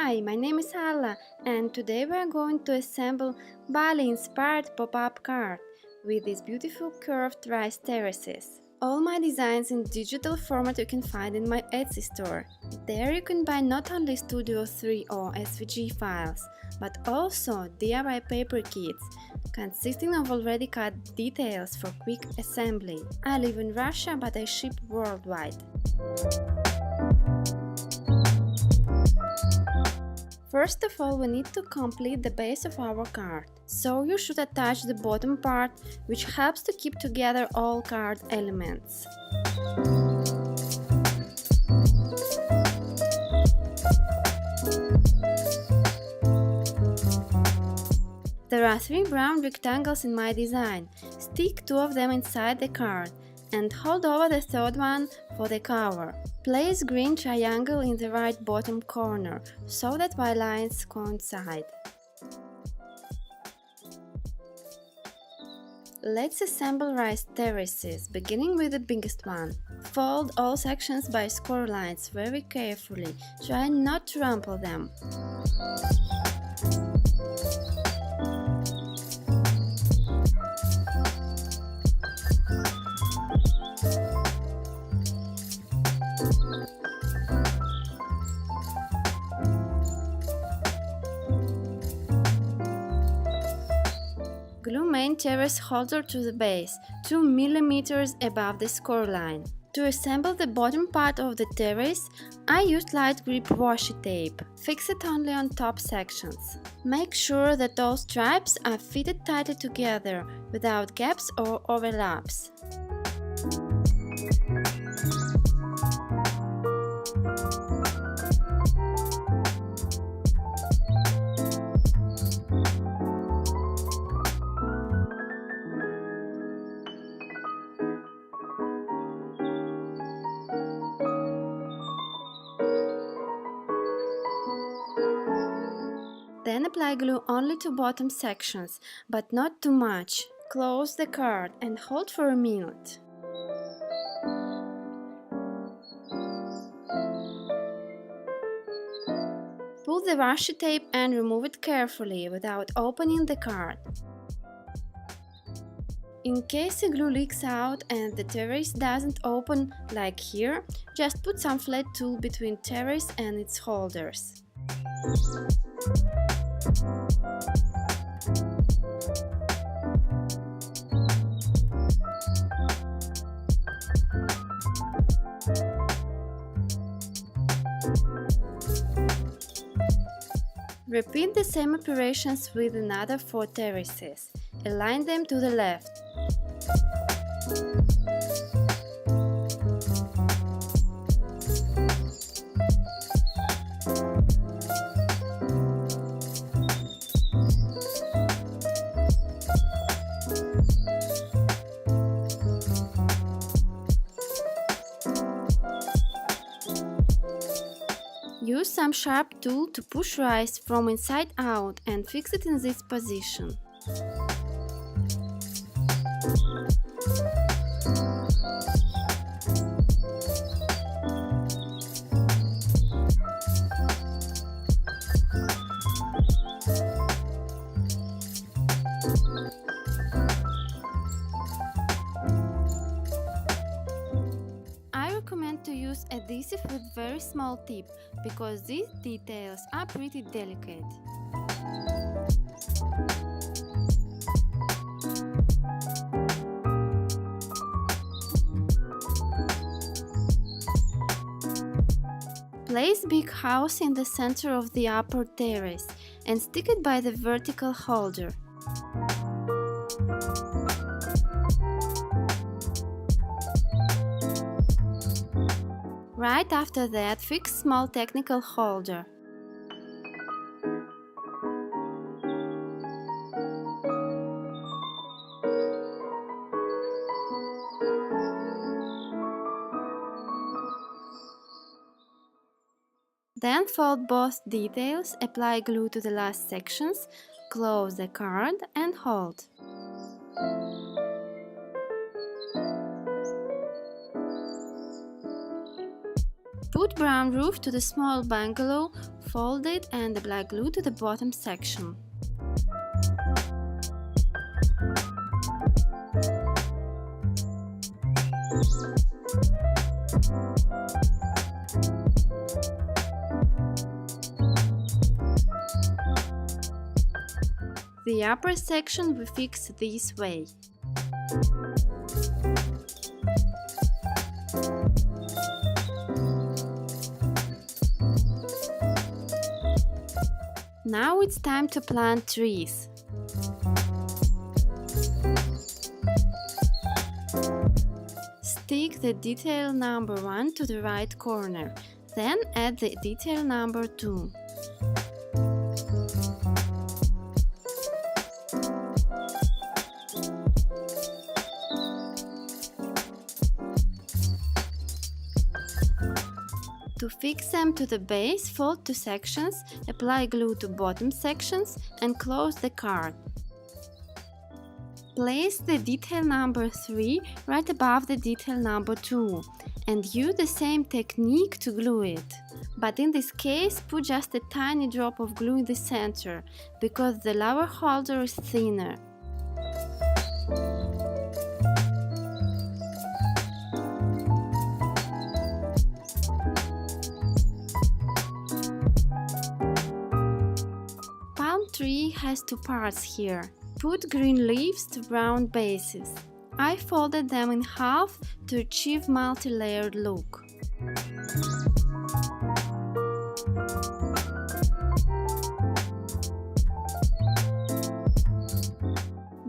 Hi, my name is Alla, and today we are going to assemble Bali-inspired pop-up card with these beautiful curved rice terraces. All my designs in digital format you can find in my Etsy store. There you can buy not only Studio3 or SVG files, but also DIY paper kits, consisting of already cut details for quick assembly. I live in Russia, but I ship worldwide. First of all, we need to complete the base of our card. So you should attach the bottom part, which helps to keep together all card elements. There are 3 brown rectangles in my design. Stick 2 of them inside the card and hold over the third one for the cover. Place green triangle in the right bottom corner, so that my lines coincide. Let's assemble rice terraces, beginning with the biggest one. Fold all sections by score lines very carefully, try not to rumple them. Glue main terrace holder to the base, 2 mm above the score line. To assemble the bottom part of the terrace, I used light grip washi tape. Fix it only on top sections. Make sure that all stripes are fitted tightly together, without gaps or overlaps. Then apply glue only to bottom sections, but not too much. Close the card and hold for a minute. Pull the washi tape and remove it carefully without opening the card. In case the glue leaks out and the terrace doesn't open like here, just put some flat tool between terrace and its holders. Repeat the same operations with another 4 terraces. Align them to the left. Use some sharp tool to push rice from inside out and fix it in this position. I recommend to use adhesive with very small tip, because these details are pretty delicate. Place big house in the center of the upper terrace and stick it by the vertical holder. Right after that, fix small technical holder. Then fold both details, apply glue to the last sections, close the card and hold. Put brown roof to the small bungalow, fold it and the black glue to the bottom section. The upper section we fix this way. Now it's time to plant trees. Stick the detail number 1 to the right corner, then add the detail number 2. To fix them to the base, fold 2 sections, apply glue to bottom sections and close the card. Place the detail number 3 right above the detail number 2 and use the same technique to glue it. But in this case, put just a tiny drop of glue in the center, because the lower holder is thinner. Tree has 2 parts here. Put green leaves to brown bases. I folded them in half to achieve multi-layered look.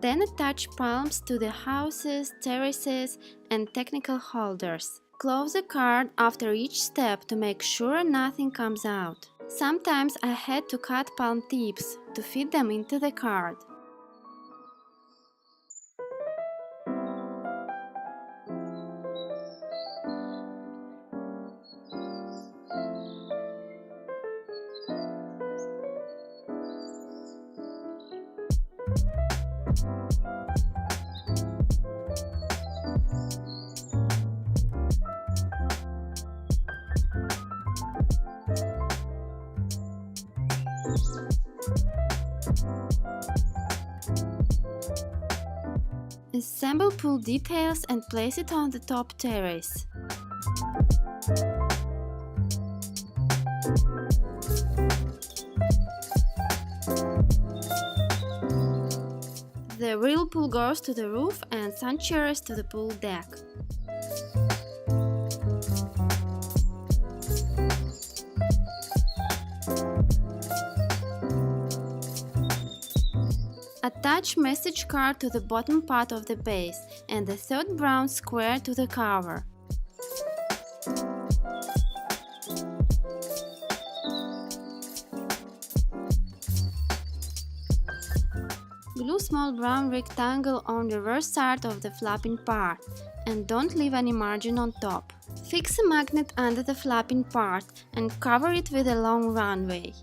Then attach palms to the houses, terraces and technical holders. Close the card after each step to make sure nothing comes out. Sometimes I had to cut palm tips to fit them into the card. Assemble pool details and place it on the top terrace. The real pool goes to the roof and sun chairs to the pool deck. Attach message card to the bottom part of the base and the third brown square to the cover. Glue small brown rectangle on the reverse side of the flapping part and don't leave any margin on top. Fix a magnet under the flapping part and cover it with a long runway.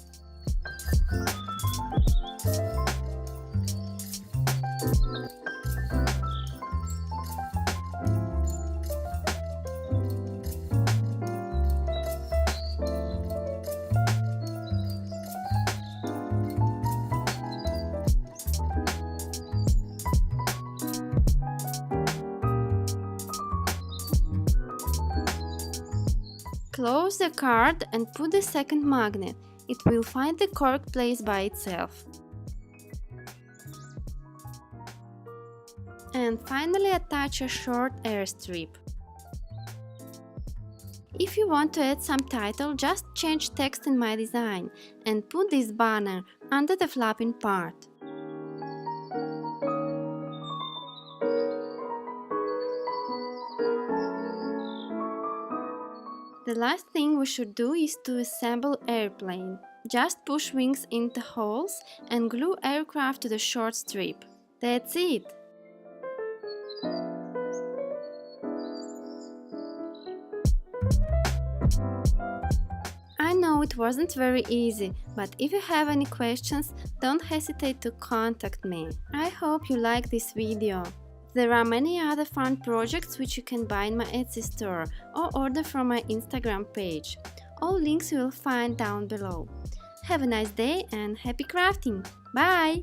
Close the card and put the second magnet. It will find the correct place by itself. And finally attach a short air strip. If you want to add some title, just change text in my design and put this banner under the flapping part. The last thing we should do is to assemble airplane. Just push wings into holes and glue aircraft to the short strip. That's it! I know it wasn't very easy, but if you have any questions, don't hesitate to contact me. I hope you like this video. There are many other fun projects which you can buy in my Etsy store or order from my Instagram page. All links you will find down below. Have a nice day and happy crafting! Bye!